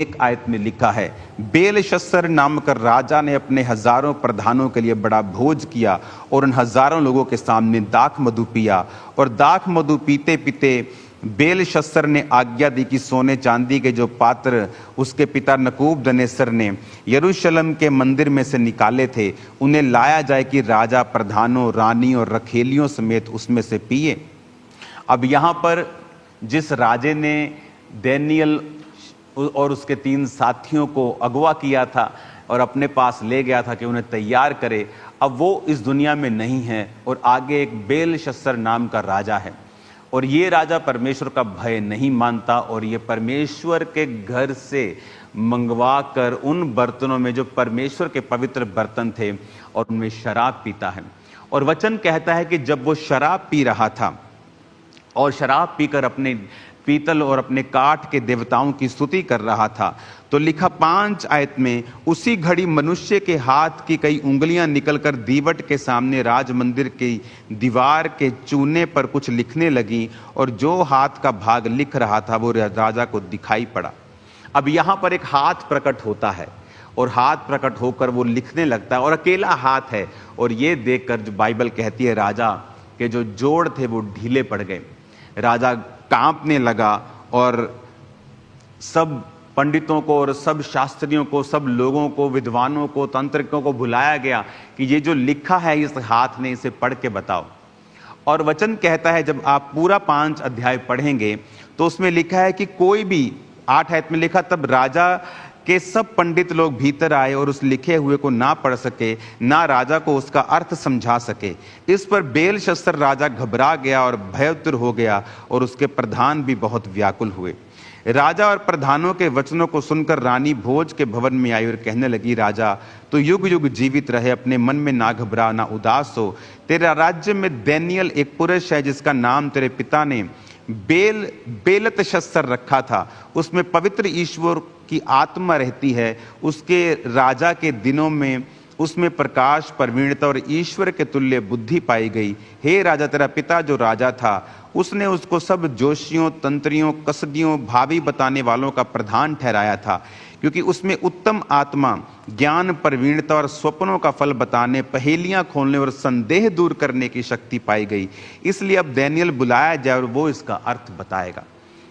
एक आयत में लिखा है, बेलशस्सर नामक राजा ने अपने हजारों प्रधानों के लिए बड़ा भोज किया और उन हजारों लोगों के सामने दाख मधु पिया। और दाख मधु पीते पीते बेलशस्सर ने आज्ञा दी कि सोने चांदी के जो पात्र उसके पिता नबूकदनेस्सर ने यरूशलेम के मंदिर में से निकाले थे, उन्हें लाया जाए कि राजा प्रधानों, रानी और रखेलियों समेत उसमें से पिए। अब यहाँ पर जिस राजे ने दानियेल और उसके 3 साथियों को अगवा किया था और अपने पास ले गया था कि उन्हें तैयार करे, अब वो इस दुनिया में नहीं है और आगे एक बेलशस्सर नाम का राजा है। और ये राजा परमेश्वर का भय नहीं मानता और ये परमेश्वर के घर से मंगवा कर उन बर्तनों में जो परमेश्वर के पवित्र बर्तन थे और उनमें शराब पीता है। और वचन कहता है कि जब वो शराब पी रहा था और शराब पीकर अपने पीतल और अपने काठ के देवताओं की स्तुति कर रहा था, तो लिखा 5 आयत में, उसी घड़ी मनुष्य के हाथ की कई उंगलियां निकलकर दीवट के सामने राज मंदिर की दीवार के चूने पर कुछ लिखने लगी और जो हाथ का भाग लिख रहा था वो राजा को दिखाई पड़ा। अब यहाँ पर एक हाथ प्रकट होता है और हाथ प्रकट होकर वो लिखने लगता है और अकेला हाथ है। और ये देखकर जो बाइबल कहती है, राजा के जो जोड़ थे वो ढीले पड़ गए, राजा कांपने लगा और सब पंडितों को और सब शास्त्रियों को, सब लोगों को, विद्वानों को, तांत्रिकों को बुलाया गया कि ये जो लिखा है इस हाथ ने, इसे पढ़ के बताओ। और वचन कहता है, जब आप पूरा 5 अध्याय पढ़ेंगे तो उसमें लिखा है कि कोई भी 8 आयत में लिखा, तब राजा के सब पंडित लोग भीतर आए और उस लिखे हुए को ना पढ़ सके, ना राजा को उसका अर्थ समझा सके। इस पर बेलशस्सर राजा घबरा गया और भयभीत हो गया और उसके प्रधान भी बहुत व्याकुल हुए। राजा और प्रधानों के वचनों को सुनकर रानी भोज के भवन में आई और कहने लगी, राजा तो युग युग जीवित रहे, अपने मन में ना घबरा, ना उदास हो। तेरा राज्य में दानियेल एक पुरुष है जिसका नाम तेरे पिता ने बेलतशस्सर रखा था, उसमें पवित्र ईश्वर की आत्मा रहती है। उसके राजा के दिनों में उसमें प्रकाश, प्रवीणता और ईश्वर के तुल्य बुद्धि पाई गई। हे राजा, तेरा पिता जो राजा था उसने उसको सब जोशियों, तंत्रियों, कसदियों, भावी बताने वालों का प्रधान ठहराया था, क्योंकि उसमें उत्तम आत्मा, ज्ञान, प्रवीणता और स्वप्नों का फल बताने, पहेलियां खोलने और संदेह दूर करने की शक्ति पाई गई। इसलिए अब दानियेल बुलाया जाए और वो इसका अर्थ बताएगा।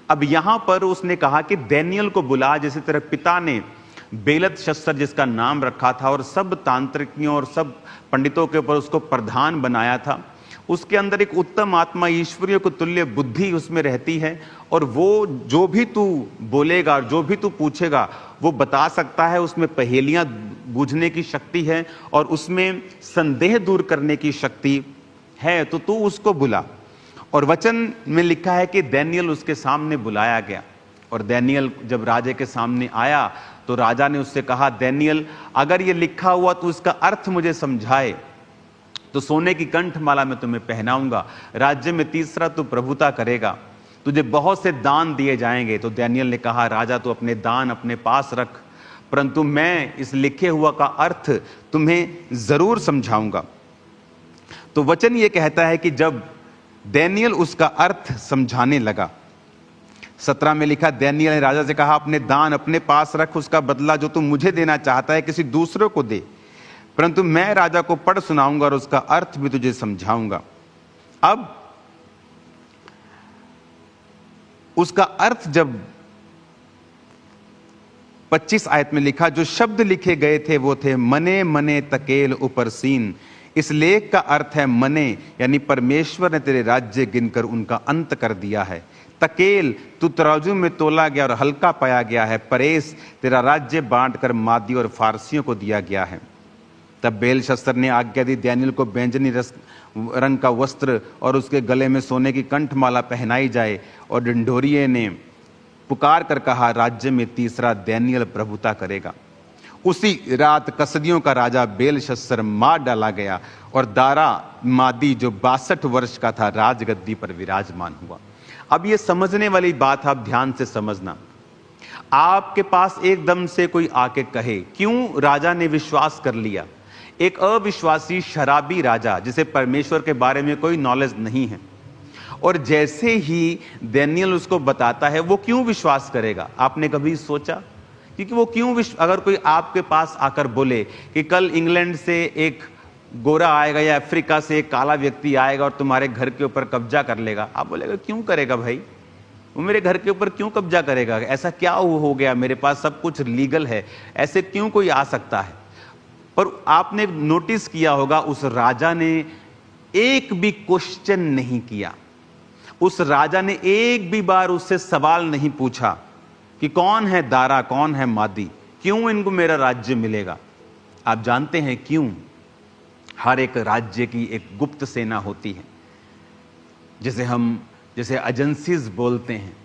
अब यहां पर उसने कहा कि दानियेल को बुला, जैसे तेरे पिता ने बेलतशस्सर जिसका नाम रखा था और सब तांत्रिकों और सब पंडितों के ऊपर उसको प्रधान बनाया था, उसके अंदर एक उत्तम आत्मा, ईश्वरीय को तुल्य बुद्धि उसमें रहती है और वो जो भी तू बोलेगा, जो भी तू पूछेगा वो बता सकता है। उसमें पहेलियां बूझने की शक्ति है और उसमें संदेह दूर करने की शक्ति है, तो तू उसको बुला। और वचन में लिखा है कि दानियेल उसके सामने बुलाया गया और दानियेल जब राजे के सामने आया तो राजा ने उससे कहा, दानियेल अगर ये लिखा हुआ तो इसका अर्थ मुझे समझाए तो सोने की कंठमाला मैं तुम्हें पहनाऊंगा, राज्य में 3रा तू प्रभुता करेगा, तुझे बहुत से दान दिए जाएंगे। तो दानियेल ने कहा, राजा तू अपने दान अपने पास रख, परंतु मैं इस लिखे हुआ का अर्थ तुम्हें जरूर समझाऊंगा। तो वचन ये कहता है कि जब दानियेल उसका अर्थ समझाने लगा, 17 में लिखा, दानियेल ने राजा से कहा, अपने दान अपने पास रख, उसका बदला जो तू मुझे देना चाहता है किसी दूसरे को दे, परंतु मैं राजा को पढ़ सुनाऊंगा और उसका अर्थ भी तुझे समझाऊंगा। अब उसका अर्थ जब 25 आयत में लिखा, जो शब्द लिखे गए थे वो थे, मने मने तकेल उपरसीन। इस लेख का अर्थ है मने, यानी परमेश्वर ने तेरे राज्य गिनकर उनका अंत कर दिया है। तकेल, तू तराजू में तोला गया और हल्का पाया गया है। परेस, तेरा राज्य बांटकर मादी और फारसियों को दिया गया है। तब बेलशस्सर ने आज्ञा दी, दानियेल को बैंजनी रंग का वस्त्र और उसके गले में सोने की कंठमाला पहनाई जाए। और ढिंढोरिये ने पुकार कर कहा, राज्य में 3रा दानियेल प्रभुता करेगा। उसी रात कसदियों का राजा बेलशस्सर मार डाला गया और दारा मादी जो 62 वर्ष का था राजगद्दी पर विराजमान हुआ। अब ये समझने वाली बात आप ध्यान से समझना। आपके पास एकदम से कोई आके कहे, क्यों राजा ने विश्वास कर लिया? एक अविश्वासी शराबी राजा जिसे परमेश्वर के बारे में कोई नॉलेज नहीं है, और जैसे ही दानियेल उसको बताता है वो क्यों विश्वास करेगा? आपने कभी सोचा क्योंकि वो क्यों अगर कोई आपके पास आकर बोले कि कल इंग्लैंड से एक गोरा आएगा या अफ्रीका से एक काला व्यक्ति आएगा और तुम्हारे घर के ऊपर कब्जा कर लेगा, आप बोलेगा क्यों करेगा भाई, वो मेरे घर के ऊपर क्यों कब्जा करेगा, ऐसा क्या हो गया, मेरे पास सब कुछ लीगल है, ऐसे क्यों कोई आ सकता है। पर आपने नोटिस किया होगा उस राजा ने एक भी क्वेश्चन नहीं किया, उस राजा ने एक भी बार उससे सवाल नहीं पूछा कि कौन है दारा, कौन है मादी, क्यों इनको मेरा राज्य मिलेगा। आप जानते हैं क्यों? हर एक राज्य की एक गुप्त सेना होती है, जैसे एजेंसीज बोलते हैं,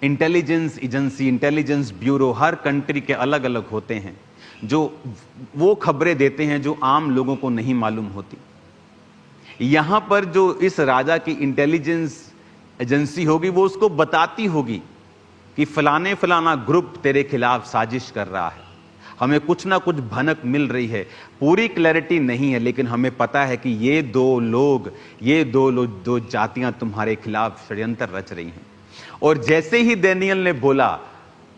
इंटेलिजेंस एजेंसी, इंटेलिजेंस ब्यूरो, हर कंट्री के अलग अलग होते हैं जो वो खबरें देते हैं जो आम लोगों को नहीं मालूम होती। यहां पर जो इस राजा की इंटेलिजेंस एजेंसी होगी वो उसको बताती होगी कि फलाना ग्रुप तेरे खिलाफ साजिश कर रहा है, हमें कुछ ना कुछ भनक मिल रही है, पूरी क्लैरिटी नहीं है, लेकिन हमें पता है कि ये दो जातियां तुम्हारे खिलाफ षड्यंत्र रच रही हैं। और जैसे ही दानियेल ने बोला,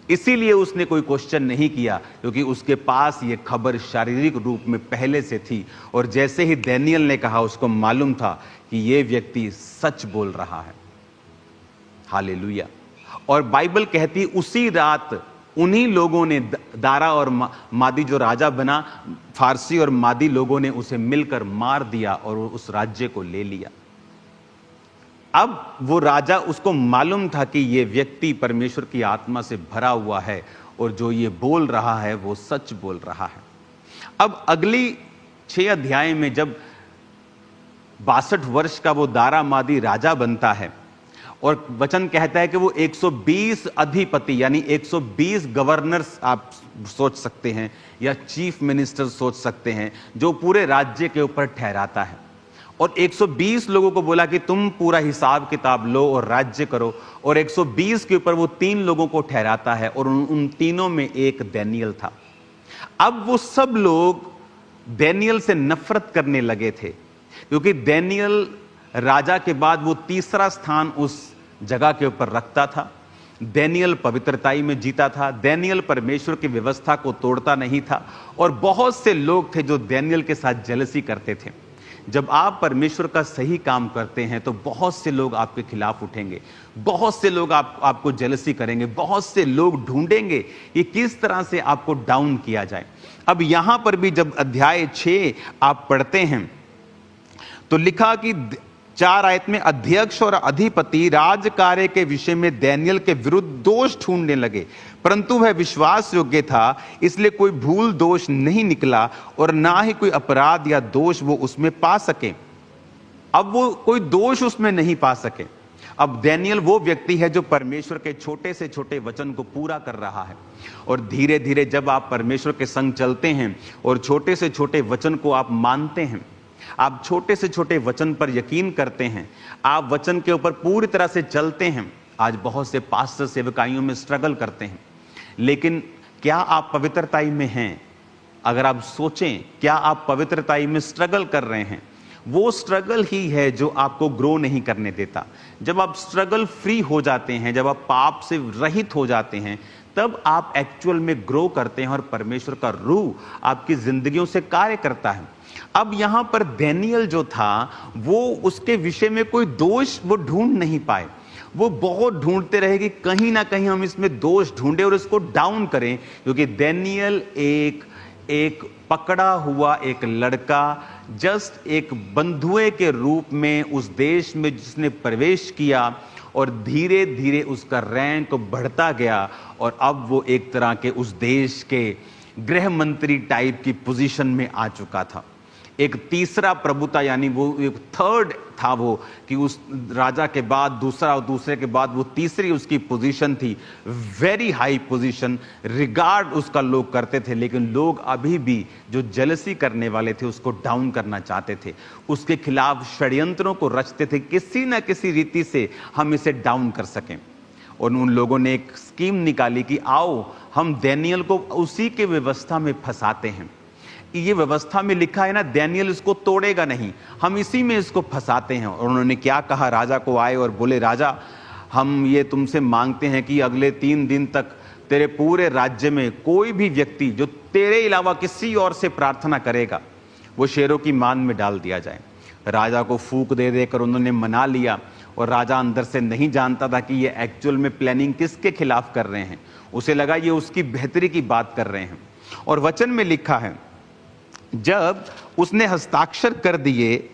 इसीलिए उसने कोई क्वेश्चन नहीं किया क्योंकि उसके पास ये खबर शारीरिक रूप में पहले से थी, और जैसे ही दानियेल ने कहा उसको मालूम था कि ये व्यक्ति सच बोल रहा है। हालेलुया। और बाइबल कहती उसी रात उन्हीं लोगों ने, दारा और मादी जो राजा बना, फारसी और मादी लोगों ने उसे मिलकर मार दिया और उस राज्य को ले लिया। अब वो राजा, उसको मालूम था कि ये व्यक्ति परमेश्वर की आत्मा से भरा हुआ है और जो ये बोल रहा है वो सच बोल रहा है। अब अगली 6 अध्याय में जब 62 वर्ष का वो दारा मादी राजा बनता है और वचन कहता है कि वो 120 अधिपति यानी 120 गवर्नर्स आप सोच सकते हैं या चीफ मिनिस्टर सोच सकते हैं जो पूरे राज्य के ऊपर ठहराता है, और 120 लोगों को बोला कि तुम पूरा हिसाब किताब लो और राज्य करो, और 120 के ऊपर वो 3 लोगों को ठहराता है और उन तीनों में एक दानियेल था। अब वो सब लोग दानियेल से नफरत करने लगे थे क्योंकि दानियेल राजा के बाद वो तीसरा स्थान उस जगह के ऊपर रखता था। दानियेल पवित्रताई में जीता था, दानियेल परमेश्वर की व्यवस्था को तोड़ता नहीं था, और बहुत से लोग थे जो दानियेल के साथ जेलसी करते थे। जब आप परमेश्वर का सही काम करते हैं तो बहुत से लोग आपके खिलाफ उठेंगे, बहुत से लोग आपको जेलसी करेंगे, बहुत से लोग ढूंढेंगे कि किस तरह से आपको डाउन किया जाए। अब यहां पर भी जब अध्याय 6 आप पढ़ते हैं तो लिखा कि 4 आयत में अध्यक्ष और अधिपति राज कार्य के विषय में दानियेल के विरुद्ध दोष ढूंढने लगे, परंतु वह विश्वास योग्य था, इसलिए कोई भूल दोष नहीं निकला और ना ही कोई अपराध या दोष वो उसमें पा सके। अब वो कोई दोष उसमें नहीं पा सके। अब दानियेल वो व्यक्ति है जो परमेश्वर के छोटे से छोटे वचन को पूरा कर रहा है, और धीरे धीरे जब आप परमेश्वर के संग चलते हैं और छोटे से छोटे वचन को आप मानते हैं, आप छोटे से छोटे वचन पर यकीन करते हैं, आप वचन के ऊपर पूरी तरह से चलते हैं। आज बहुत से पास्टर सेवकाइयों में स्ट्रगल करते हैं, लेकिन क्या आप पवित्रताई में हैं? अगर आप सोचें, क्या आप पवित्रताई में स्ट्रगल कर रहे हैं? वो स्ट्रगल ही है जो आपको ग्रो नहीं करने देता। जब आप स्ट्रगल फ्री हो जाते हैं, जब आप पाप से रहित हो जाते हैं, तब आप एक्चुअल में ग्रो करते हैं और परमेश्वर का रूह आपकी जिंदगियों से कार्य करता है। अब यहां पर दानियेल जो था वो उसके विषय में कोई दोष वो ढूंढ नहीं पाए। वो बहुत ढूंढते रहे कि कहीं ना कहीं हम इसमें दोष ढूंढे और इसको डाउन करें, क्योंकि दानियेल एक पकड़ा हुआ एक लड़का, जस्ट एक बंधुए के रूप में उस देश में जिसने प्रवेश किया, और धीरे धीरे उसका रैंक बढ़ता गया और अब वो एक तरह के उस देश के गृह मंत्री टाइप की पोजीशन में आ चुका था। एक तीसरा प्रभुता यानी वो एक थर्ड था वो, कि उस राजा के बाद दूसरा और दूसरे के बाद वो तीसरी उसकी पोजीशन थी, वेरी हाई पोजीशन, रिगार्ड उसका लोग करते थे। लेकिन लोग अभी भी जो जेलसी करने वाले थे उसको डाउन करना चाहते थे, उसके खिलाफ षड्यंत्रों को रचते थे, किसी ना किसी रीति से हम इसे डाउन कर सकें। और उन लोगों ने एक स्कीम निकाली कि आओ हम दानियेल को उसी के व्यवस्था में फंसाते हैं। ये व्यवस्था में लिखा है ना, दानियेल इसको तोड़ेगा नहीं, हम इसी में इसको फंसाते हैं। और उन्होंने क्या कहा, राजा को आए और बोले, राजा हम ये तुमसे मांगते हैं कि अगले 3 दिन तक तेरे पूरे राज्य में कोई भी व्यक्ति जो तेरे अलावा किसी और से प्रार्थना करेगा वो शेरों की मान में डाल दिया जाए। राजा को फूंक दे देकर उन्होंने मना लिया, और राजा अंदर से नहीं जानता था कि ये एक्चुअल में प्लानिंग किसके खिलाफ कर रहे हैं। उसे लगा ये उसकी बेहतरी की बात कर रहे हैं। और वचन में लिखा है, जब उसने हस्ताक्षर कर दिए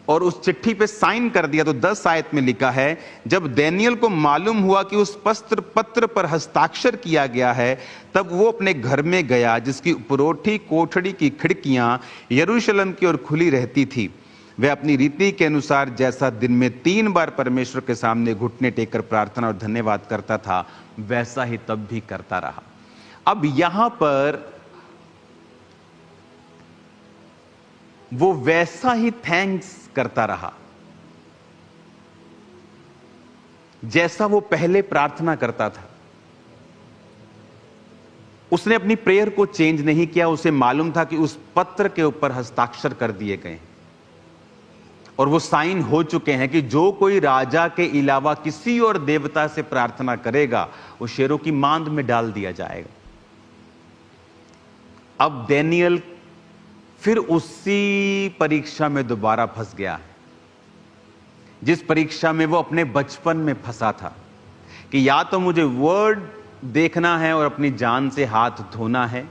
और उस चिट्ठी पे साइन कर दिया, तो 10 आयत में लिखा है, जब दानियेल को मालूम हुआ कि उस पत्र पर हस्ताक्षर किया गया है, तब वो अपने घर में गया जिसकी उपरोठी कोठड़ी की खिड़कियां यरूशलेम की ओर खुली रहती थी। वह अपनी रीति के अनुसार जैसा दिन में 3 बार परमेश्वर के सामने घुटने टेककर प्रार्थना और धन्यवाद करता था, वैसा ही तब भी करता रहा। अब यहां पर वो वैसा ही थैंक्स करता रहा जैसा वो पहले प्रार्थना करता था। उसने अपनी प्रेयर को चेंज नहीं किया। उसे मालूम था कि उस पत्र के ऊपर हस्ताक्षर कर दिए गए और वो साइन हो चुके हैं कि जो कोई राजा के अलावा किसी और देवता से प्रार्थना करेगा वो शेरों की मांद में डाल दिया जाएगा। अब दानियेल फिर उसी परीक्षा में दोबारा फंस गया है, जिस परीक्षा में वो अपने बचपन में फंसा था कि या तो मुझे वर्ड देखना है और अपनी जान से हाथ धोना है,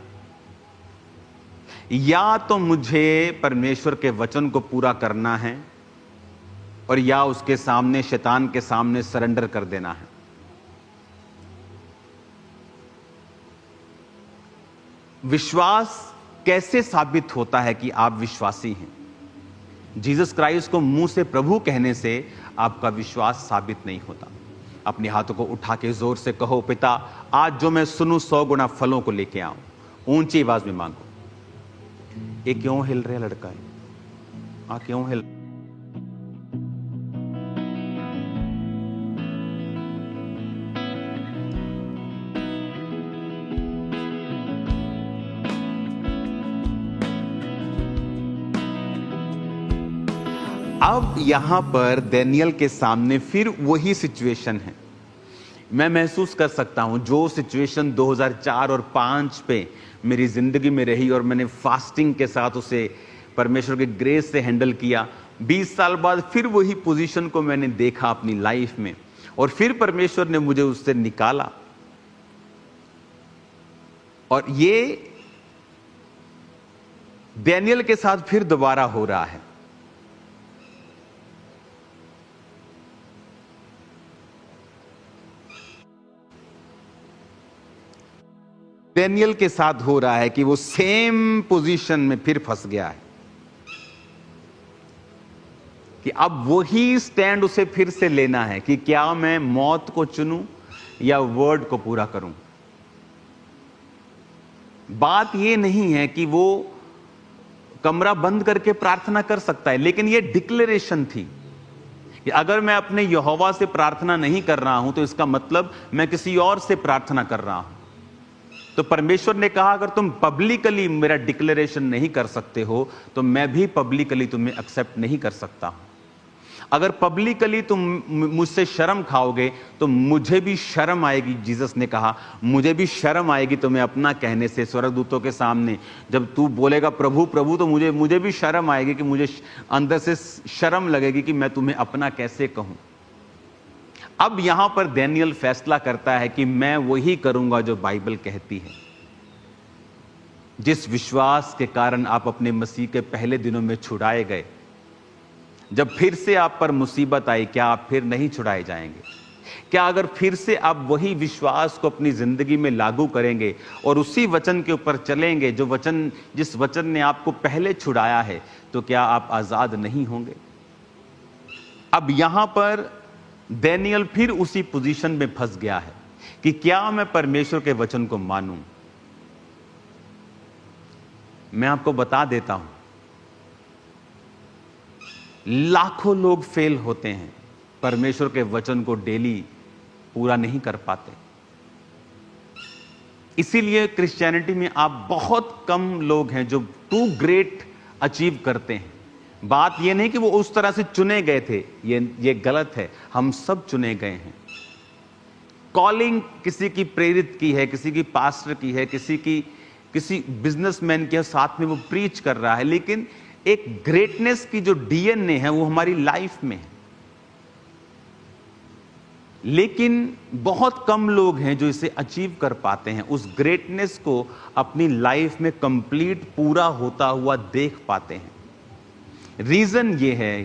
या तो मुझे परमेश्वर के वचन को पूरा करना है, और या उसके सामने, शैतान के सामने सरेंडर कर देना है। विश्वास कैसे साबित होता है कि आप विश्वासी हैं? जीसस क्राइस्ट को मुंह से प्रभु कहने से आपका विश्वास साबित नहीं होता। अपने हाथों को उठा के जोर से कहो, पिता आज जो मैं सुनूं 100 गुना फलों को लेके आऊं। ऊंची आवाज में मांगो। ये क्यों हिल रहा लड़का है? क्यों हिल? अब यहां पर दानियेल के सामने फिर वही सिचुएशन है। मैं महसूस कर सकता हूं जो सिचुएशन 2004 और 5 पे मेरी जिंदगी में रही और मैंने फास्टिंग के साथ उसे परमेश्वर के ग्रेस से हैंडल किया। 20 साल बाद फिर वही पोजीशन को मैंने देखा अपनी लाइफ में, और फिर परमेश्वर ने मुझे उससे निकाला। और ये दानियेल के साथ फिर दोबारा हो रहा है। दानियेल के साथ हो रहा है कि वो सेम पोजीशन में फिर फंस गया है कि अब वही स्टैंड उसे फिर से लेना है कि क्या मैं मौत को चुनूं या वर्ड को पूरा करूं। बात ये नहीं है कि वो कमरा बंद करके प्रार्थना कर सकता है, लेकिन ये डिक्लेरेशन थी कि अगर मैं अपने यहोवा से प्रार्थना नहीं कर रहा हूं तो इसका मतलब मैं किसी और से प्रार्थना कर रहा हूं। तो परमेश्वर ने कहा अगर तुम पब्लिकली मेरा डिक्लेरेशन नहीं कर सकते हो तो मैं भी पब्लिकली तुम्हें एक्सेप्ट नहीं कर सकता हूं। अगर पब्लिकली तुम मुझसे शर्म खाओगे तो मुझे भी शर्म आएगी। जीसस ने कहा मुझे भी शर्म आएगी तुम्हें अपना कहने से स्वर्गदूतों के सामने। जब तू बोलेगा प्रभु प्रभु तो मुझे भी शर्म आएगी कि मुझे अंदर से शर्म लगेगी कि मैं तुम्हें अपना कैसे कहूं। अब यहां पर दानियेल फैसला करता है कि मैं वही करूंगा जो बाइबल कहती है। जिस विश्वास के कारण आप अपने मसीह के पहले दिनों में छुड़ाए गए, जब फिर से आप पर मुसीबत आई, क्या आप फिर नहीं छुड़ाए जाएंगे? क्या अगर फिर से आप वही विश्वास को अपनी जिंदगी में लागू करेंगे और उसी वचन के ऊपर चलेंगे जिस वचन ने आपको पहले छुड़ाया है, तो क्या आप आजाद नहीं होंगे? अब यहां पर दानियेल फिर उसी पोजीशन में फंस गया है कि क्या मैं परमेश्वर के वचन को मानूं। मैं आपको बता देता हूं, लाखों लोग फेल होते हैं, परमेश्वर के वचन को डेली पूरा नहीं कर पाते। इसीलिए क्रिश्चियनिटी में आप बहुत कम लोग हैं जो टू ग्रेट अचीव करते हैं। बात ये नहीं कि वो उस तरह से चुने गए थे, ये गलत है। हम सब चुने गए हैं। कॉलिंग किसी की प्रेरित की है, किसी की पास्टर की है, किसी बिजनेसमैन के साथ में वो प्रीच कर रहा है, लेकिन एक ग्रेटनेस की जो डीएनए है वो हमारी लाइफ में है। लेकिन बहुत कम लोग हैं जो इसे अचीव कर पाते हैं, उस ग्रेटनेस को अपनी लाइफ में कंप्लीट पूरा होता हुआ देख पाते हैं। रीजन ये है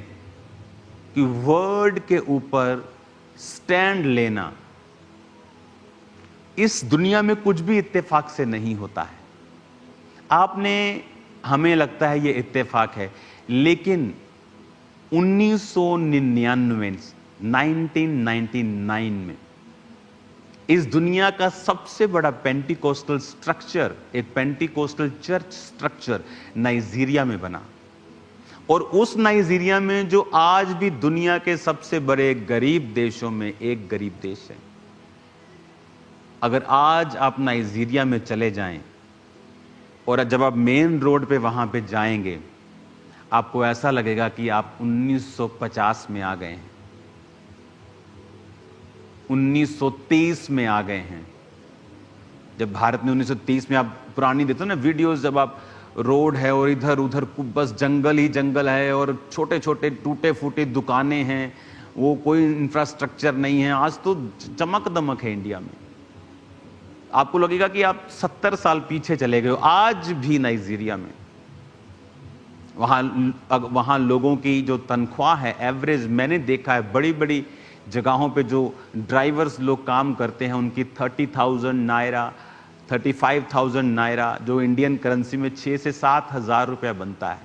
कि वर्ड के ऊपर स्टैंड लेना इस दुनिया में कुछ भी इत्तेफाक से नहीं होता है। हमें लगता है ये इत्तेफाक है, लेकिन 1999 में इस दुनिया का सबसे बड़ा पेंटिकोस्टल स्ट्रक्चर, एक पेंटिकोस्टल चर्च स्ट्रक्चर नाइजीरिया में बना। और उस नाइजीरिया में जो आज भी दुनिया के सबसे बड़े गरीब देशों में एक गरीब देश है। अगर आज आप नाइजीरिया में चले जाएं और जब आप मेन रोड पे वहां पे जाएंगे, आपको ऐसा लगेगा कि आप 1950 में आ गए हैं, 1930 में आ गए हैं। जब भारत में 1930 में, आप पुरानी देखते हो ना वीडियोस, जब आप रोड है और इधर उधर बस जंगल ही जंगल है और छोटे छोटे टूटे फूटे दुकानें हैं, वो कोई इंफ्रास्ट्रक्चर नहीं है। आज तो चमक दमक है इंडिया में। आपको लगेगा कि आप 70 साल पीछे चले गए हो। आज भी नाइजीरिया में वहां लोगों की जो तनख्वाह है एवरेज, मैंने देखा है बड़ी बड़ी जगहों पे जो ड्राइवर्स लोग काम करते हैं, उनकी 30,000 नायरा, 35,000 नायरा, जो इंडियन करेंसी में 6 से 7 हज़ार रुपया बनता है।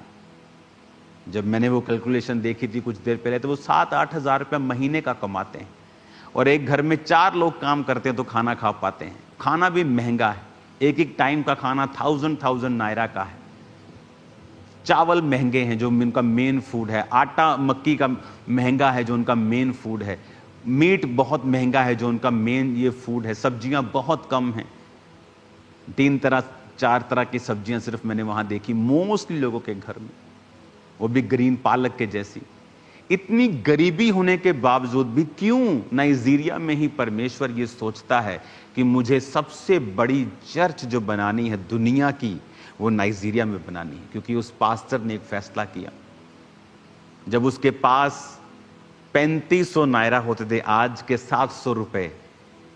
जब मैंने वो कैलकुलेशन देखी थी कुछ देर पहले, तो वो 7-8 हज़ार रुपया महीने का कमाते हैं। और एक घर में 4 लोग काम करते हैं तो खाना खा पाते हैं। खाना भी महंगा है, एक एक टाइम का खाना 1000 नायरा का है। चावल महंगे हैं जो उनका मेन फूड है, आटा मक्की का महंगा है जो उनका मेन फूड है, मीट बहुत महंगा है जो उनका मेन ये फूड है, सब्जियां बहुत कम हैं। 3-4 तरह की सब्जियां सिर्फ मैंने वहां देखी मोस्टली लोगों के घर में, वो भी ग्रीन पालक के जैसी। इतनी गरीबी होने के बावजूद भी क्यों नाइजीरिया में ही परमेश्वर ये सोचता है कि मुझे सबसे बड़ी चर्च जो बनानी है दुनिया की, वो नाइजीरिया में बनानी है? क्योंकि उस पास्टर ने एक फैसला किया। जब उसके पास 3500 नायरा होते थे, आज के 700 रुपए,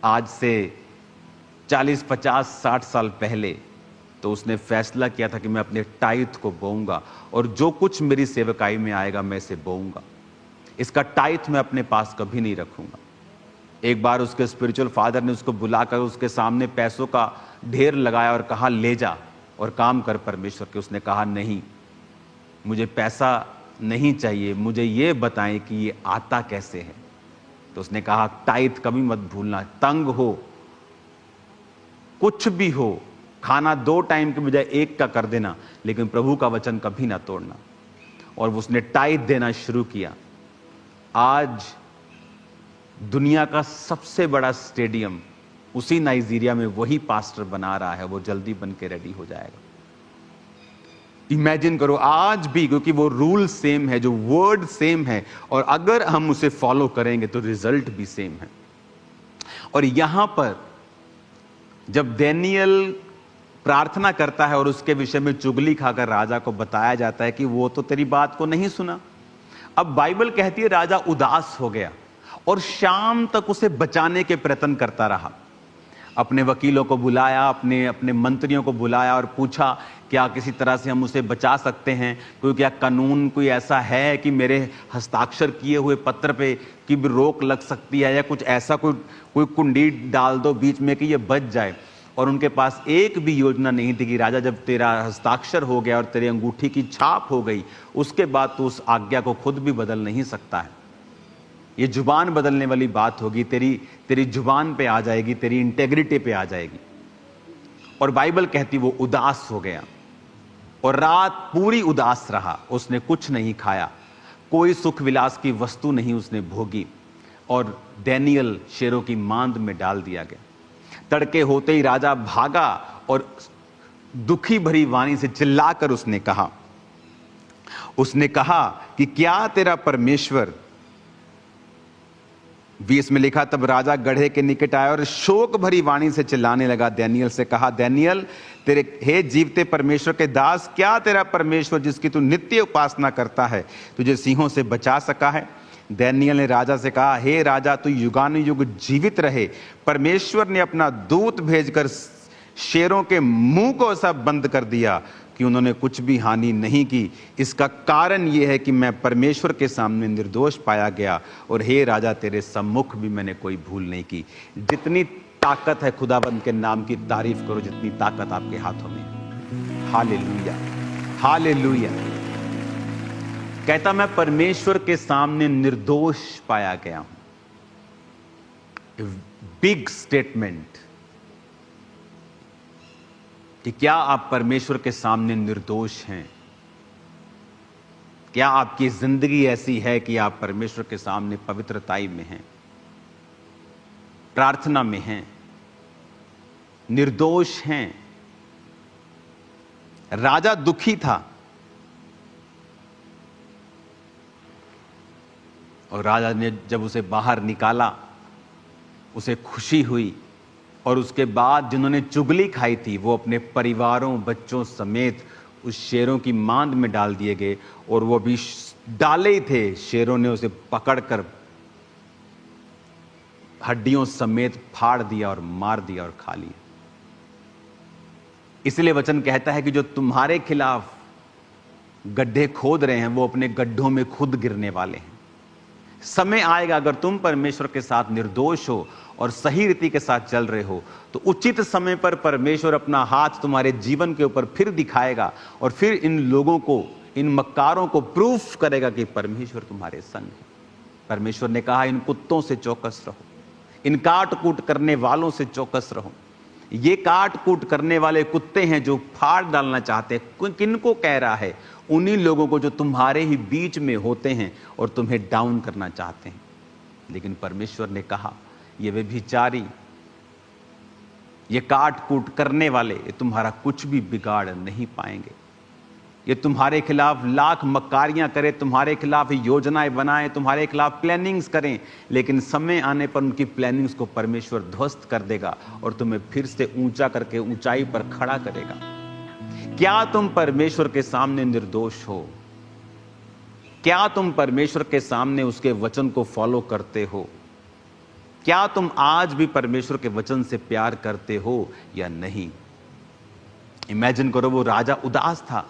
आज से 40, 50, 60 साल पहले, तो उसने फैसला किया था कि मैं अपने टाइथ को बोऊंगा और जो कुछ मेरी सेवकाई में आएगा मैं इसे बोऊंगा। इसका टाइथ मैं अपने पास कभी नहीं रखूंगा। एक बार उसके स्पिरिचुअल फादर ने उसको बुलाकर उसके सामने पैसों का ढेर लगाया और कहा, ले जा और काम कर परमेश्वर के। उसने कहा, नहीं, मुझे पैसा नहीं चाहिए, मुझे ये बताएं कि ये आता कैसे है। तो उसने कहा, टाइथ कभी मत भूलना, तंग हो, कुछ भी हो, खाना 2 टाइम के बजाय 1 का कर देना, लेकिन प्रभु का वचन कभी ना तोड़ना। और उसने टाइथ देना शुरू किया। आज दुनिया का सबसे बड़ा स्टेडियम उसी नाइजीरिया में वही पास्टर बना रहा है, वो जल्दी बन के रेडी हो जाएगा। इमेजिन करो, आज भी, क्योंकि वो रूल सेम है, जो वर्ड सेम है, और अगर हम उसे फॉलो करेंगे तो रिजल्ट भी सेम है। और यहां पर जब दानियेल प्रार्थना करता है और उसके विषय में चुगली खाकर राजा को बताया जाता है कि वो तो तेरी बात को नहीं सुना, अब बाइबल कहती है राजा उदास हो गया और शाम तक उसे बचाने के प्रयत्न करता रहा। अपने वकीलों को बुलाया, अपने मंत्रियों को बुलाया और पूछा, क्या किसी तरह से हम उसे बचा सकते हैं? कोई क्या कानून कोई ऐसा है कि मेरे हस्ताक्षर किए हुए पत्र पे की भी रोक लग सकती है, या कुछ ऐसा कोई कुंडी डाल दो बीच में कि ये बच जाए। और उनके पास एक भी योजना नहीं थी कि राजा, जब तेरा हस्ताक्षर हो गया और तेरी अंगूठी की छाप हो गई, उसके बाद तो उस आज्ञा को खुद भी बदल नहीं सकता है। ये जुबान बदलने वाली बात होगी, तेरी जुबान पे आ जाएगी, तेरी इंटेग्रिटी पे आ जाएगी। और बाइबल कहती वो उदास हो गया और रात पूरी उदास रहा। उसने कुछ नहीं खाया, कोई सुख विलास की वस्तु नहीं उसने भोगी, और दानियेल शेरों की मांद में डाल दिया गया। तड़के होते ही राजा भागा और दुखी भरी वाणी से चिल्लाकर उसने कहा, उसने कहा कि क्या तेरा परमेश्वर, 20 में लिखा, तब राजा गढ़े के निकट आया और शोक भरी वाणी से चिल्लाने लगा, दानिय्येल से कहा, दानिय्येल, तेरे हे जीवते परमेश्वर के दास, क्या तेरा परमेश्वर जिसकी तू नित्य उपासना करता है तुझे सिंहों से बचा सका है? दानिय्येल ने राजा से कहा, हे राजा, तू युगानुयुग जीवित रहे। परमेश्वर ने अपना दूत भेजकर शेरों के मुंह को ऐसा बंद कर दिया कि उन्होंने कुछ भी हानि नहीं की। इसका कारण यह है कि मैं परमेश्वर के सामने निर्दोष पाया गया, और हे राजा, तेरे सम्मुख भी मैंने कोई भूल नहीं की। जितनी ताकत है खुदाबंद के नाम की तारीफ करो, जितनी ताकत आपके हाथों में है। Hallelujah, hallelujah. कहता, मैं परमेश्वर के सामने निर्दोष पाया गया हूं। बिग स्टेटमेंट कि क्या आप परमेश्वर के सामने निर्दोष हैं? क्या आपकी जिंदगी ऐसी है कि आप परमेश्वर के सामने पवित्रताई में हैं, प्रार्थना में हैं, निर्दोष हैं? राजा दुखी था, और राजा ने जब उसे बाहर निकाला, उसे खुशी हुई, और उसके बाद जिन्होंने चुगली खाई थी वो अपने परिवारों, बच्चों समेत उस शेरों की मांद में डाल दिए गए, और वो भी डाले ही थे, शेरों ने उसे पकड़कर हड्डियों समेत फाड़ दिया और मार दिया और खा लिया। इसलिए वचन कहता है कि जो तुम्हारे खिलाफ गड्ढे खोद रहे हैं वो अपने गड्ढों में खुद गिरने वाले हैं। समय आएगा, अगर तुम परमेश्वर के साथ निर्दोष हो और सही रीति के साथ चल रहे हो, तो उचित समय पर परमेश्वर अपना हाथ तुम्हारे जीवन के ऊपर फिर दिखाएगा, और फिर इन लोगों को, इन मक्कारों को प्रूफ करेगा कि परमेश्वर तुम्हारे संग है। परमेश्वर ने कहा, इन कुत्तों से चौकस रहो, इन काट कूट करने वालों से चौकस रहो। ये काट कूट करने वाले कुत्ते हैं जो फाड़ डालना चाहते हैं। किनको कह रहा है? उन्हीं लोगों को जो तुम्हारे ही बीच में होते हैं और तुम्हें डाउन करना चाहते हैं। लेकिन परमेश्वर ने कहा, ये व्यभिचारी, ये काट कूट करने वाले, ये तुम्हारा कुछ भी बिगाड़ नहीं पाएंगे। ये तुम्हारे खिलाफ लाख मक्कारियां करें, तुम्हारे खिलाफ योजनाएं बनाएं, तुम्हारे खिलाफ प्लानिंग्स करें, लेकिन समय आने पर उनकी प्लानिंग्स को परमेश्वर ध्वस्त कर देगा और तुम्हें फिर से ऊंचा करके ऊंचाई पर खड़ा करेगा। क्या तुम परमेश्वर के सामने निर्दोष हो? क्या तुम परमेश्वर के सामने उसके वचन को फॉलो करते हो? क्या तुम आज भी परमेश्वर के वचन से प्यार करते हो या नहीं? इमेजिन करो, वो राजा उदास था,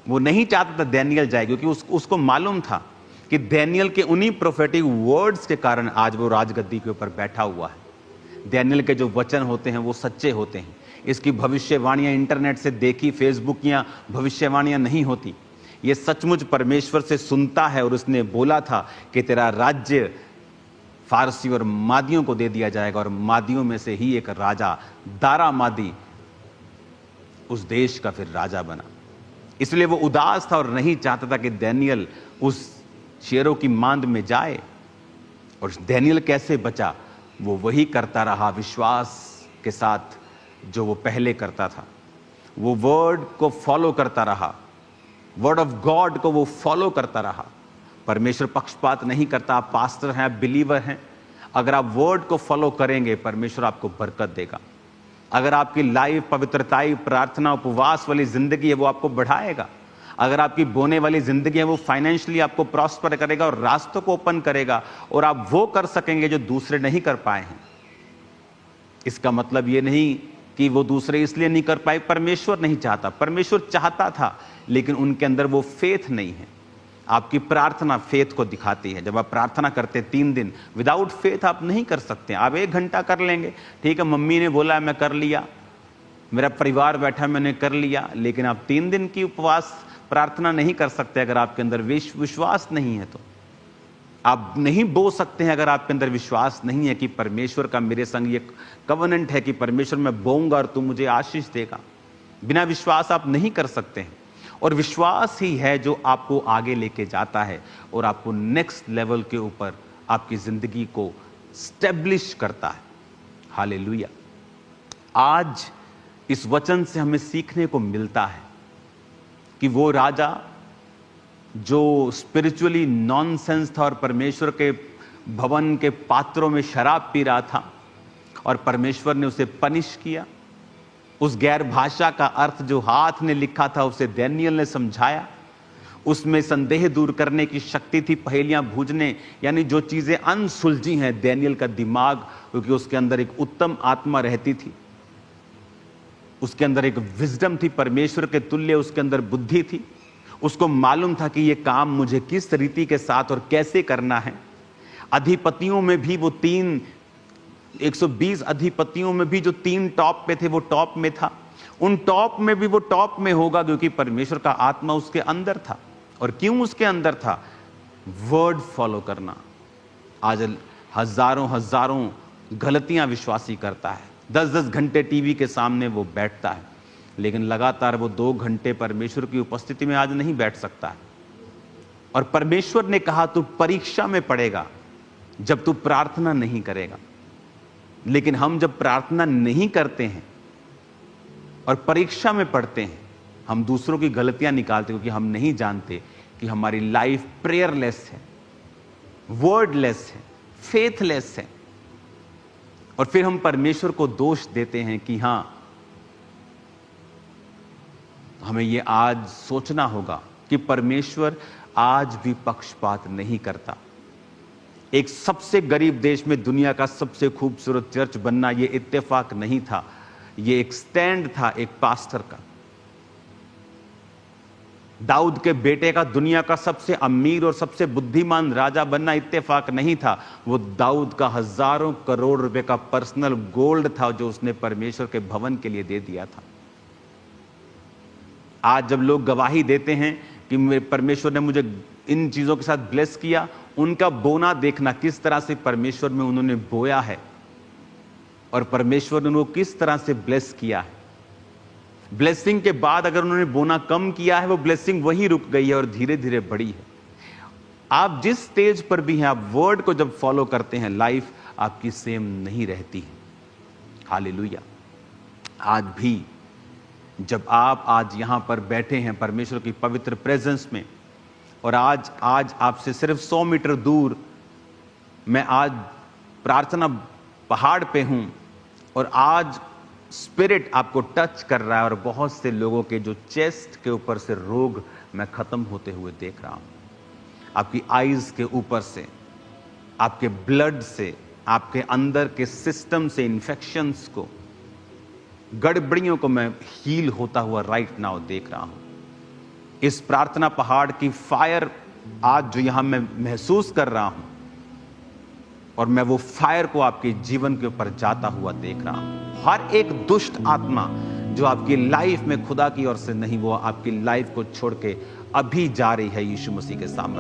वो नहीं चाहता था दानिय्येल जाए, क्योंकि उसको मालूम था कि दानिय्येल के उन्हीं प्रोफेटिक वर्ड्स के कारण आज वो राजगद्दी के ऊपर बैठा हुआ है। दानिय्येल के जो वचन होते हैं वो सच्चे होते हैं। इसकी भविष्यवाणियां इंटरनेट से देखी, फेसबुक या भविष्यवाणियां नहीं होती। ये सचमुच परमेश्वर से सुनता है, और उसने बोला था कि तेरा राज्य फारसी और मादियों को दे दिया जाएगा, और मादियों में से ही एक राजा, दारा मादी, उस देश का फिर राजा बना। इसलिए वो उदास था और नहीं चाहता था कि दानिय्येल उस शेरों की मांद में जाए। और दानिय्येल कैसे बचा? वो वही करता रहा विश्वास के साथ जो वो पहले करता था। वो वर्ड को फॉलो करता रहा, वर्ड ऑफ गॉड को वो फॉलो करता रहा। परमेश्वर पक्षपात नहीं करता। आप पास्टर हैं, आप बिलीवर हैं, अगर आप वर्ड को फॉलो करेंगे परमेश्वर आपको बरकत देगा। अगर आपकी लाइफ पवित्रताई, प्रार्थना, उपवास वाली जिंदगी है, वो आपको बढ़ाएगा। अगर आपकी बोने वाली जिंदगी है, वो फाइनेंशियली आपको प्रॉस्पर करेगा और रास्तों को ओपन करेगा, और आप वो कर सकेंगे जो दूसरे नहीं कर पाए हैं। इसका मतलब ये नहीं कि वो दूसरे इसलिए नहीं कर पाए, परमेश्वर नहीं चाहता। परमेश्वर चाहता था, लेकिन उनके अंदर वो फेथ नहीं है। आपकी प्रार्थना फेथ को दिखाती है। जब आप प्रार्थना करते 3 दिन, विदाउट फेथ आप नहीं कर सकते। आप 1 घंटा कर लेंगे, ठीक है, मम्मी ने बोला मैं कर लिया, मेरा परिवार बैठा मैंने कर लिया, लेकिन आप 3 दिन की उपवास प्रार्थना नहीं कर सकते अगर आपके अंदर विश्वास नहीं है। तो आप नहीं बो सकते हैं अगर आपके अंदर विश्वास नहीं है कि परमेश्वर का मेरे संग ये कवनेंट है कि परमेश्वर मैं बोऊंगा और तू मुझे आशीष देगा। बिना विश्वास आप नहीं कर सकते हैं, और विश्वास ही है जो आपको आगे लेके जाता है और आपको नेक्स्ट लेवल के ऊपर आपकी जिंदगी को स्टेब्लिश करता है। हालेलुया। आज इस वचन से हमें सीखने को मिलता है कि वो राजा जो स्पिरिचुअली नॉनसेंस था और परमेश्वर के भवन के पात्रों में शराब पी रहा था, और परमेश्वर ने उसे पनिश किया। उस गैर भाषा का अर्थ जो हाथ ने लिखा था उसे दानियेल ने समझाया। उसमें संदेह दूर करने की शक्ति थी, पहेलियां बूझने, यानी जो चीजें अनसुलझी हैं दानियेल का दिमाग, क्योंकि उसके अंदर एक उत्तम आत्मा रहती थी, उसके अंदर एक विजडम थी, परमेश्वर के तुल्य उसके अंदर बुद्धि थी। उसको मालूम था कि यह काम मुझे किस रीति के साथ और कैसे करना है। अधिपतियों में भी वो 120 अधिपतियों में भी जो 3 टॉप पे थे वो टॉप में था। उन टॉप में भी वो टॉप में होगा क्योंकि परमेश्वर का आत्मा उसके अंदर था। और क्यों उसके अंदर था? वर्ड फॉलो करना। आज हजारों गलतियां विश्वासी करता है। 10-10 घंटे टीवी के सामने वो बैठता है, लेकिन लगातार वो 2 घंटे परमेश्वर की उपस्थिति में आज नहीं बैठ सकता है। और परमेश्वर ने कहा तू परीक्षा में पड़ेगा जब तू प्रार्थना नहीं करेगा। लेकिन हम जब प्रार्थना नहीं करते हैं और परीक्षा में पड़ते हैं, हम दूसरों की गलतियां निकालते हैं, क्योंकि हम नहीं जानते कि हमारी लाइफ प्रेयरलेस है, वर्डलेस है, फेथलेस है। और फिर हम परमेश्वर को दोष देते हैं कि हां, हमें यह आज सोचना होगा कि परमेश्वर आज भी पक्षपात नहीं करता। एक सबसे गरीब देश में दुनिया का सबसे खूबसूरत चर्च बनना यह इत्तेफाक नहीं था, यह एक स्टैंड था एक पास्टर का। दाऊद के बेटे का दुनिया का सबसे अमीर और सबसे बुद्धिमान राजा बनना इत्तेफाक नहीं था, वो दाऊद का हजारों करोड़ रुपए का पर्सनल गोल्ड था जो उसने परमेश्वर के भवन के लिए दे दिया था। आज जब लोग गवाही देते हैं कि परमेश्वर ने मुझे इन चीजों के साथ ब्लेस किया, उनका बोना देखना, किस तरह से परमेश्वर में उन्होंने बोया है और परमेश्वर ने उनको किस तरह से ब्लेस किया है। ब्लेसिंग के बाद अगर उन्होंने बोना कम किया है, वो ब्लेसिंग वहीं रुक गई है और धीरे धीरे बढ़ी है। आप जिस स्टेज पर भी हैं, आप वर्ड को जब फॉलो करते हैं, लाइफ आपकी सेम नहीं रहती है। हालेलुया। आज भी जब आप आज यहां पर बैठे हैं परमेश्वर की पवित्र प्रेजेंस में, और आज आपसे सिर्फ 100 मीटर दूर मैं आज प्रार्थना पहाड़ पे हूं, और आज स्पिरिट आपको टच कर रहा है, और बहुत से लोगों के जो चेस्ट के ऊपर से रोग मैं खत्म होते हुए देख रहा हूं। आपकी आईज के ऊपर से, आपके ब्लड से, आपके अंदर के सिस्टम से इन्फेक्शंस को, गड़बड़ियों को मैं हील होता हुआ राइट नाउ देख रहा हूं। इस प्रार्थना पहाड़ की फायर आज जो यहां मैं महसूस कर रहा हूं, और मैं वो फायर को आपके जीवन के ऊपर जाता हुआ देख रहा हूं। हर एक दुष्ट आत्मा जो आपकी लाइफ में खुदा की ओर से नहीं, वो आपकी लाइफ को छोड़ के अभी जा रही है यीशु मसीह के सामने।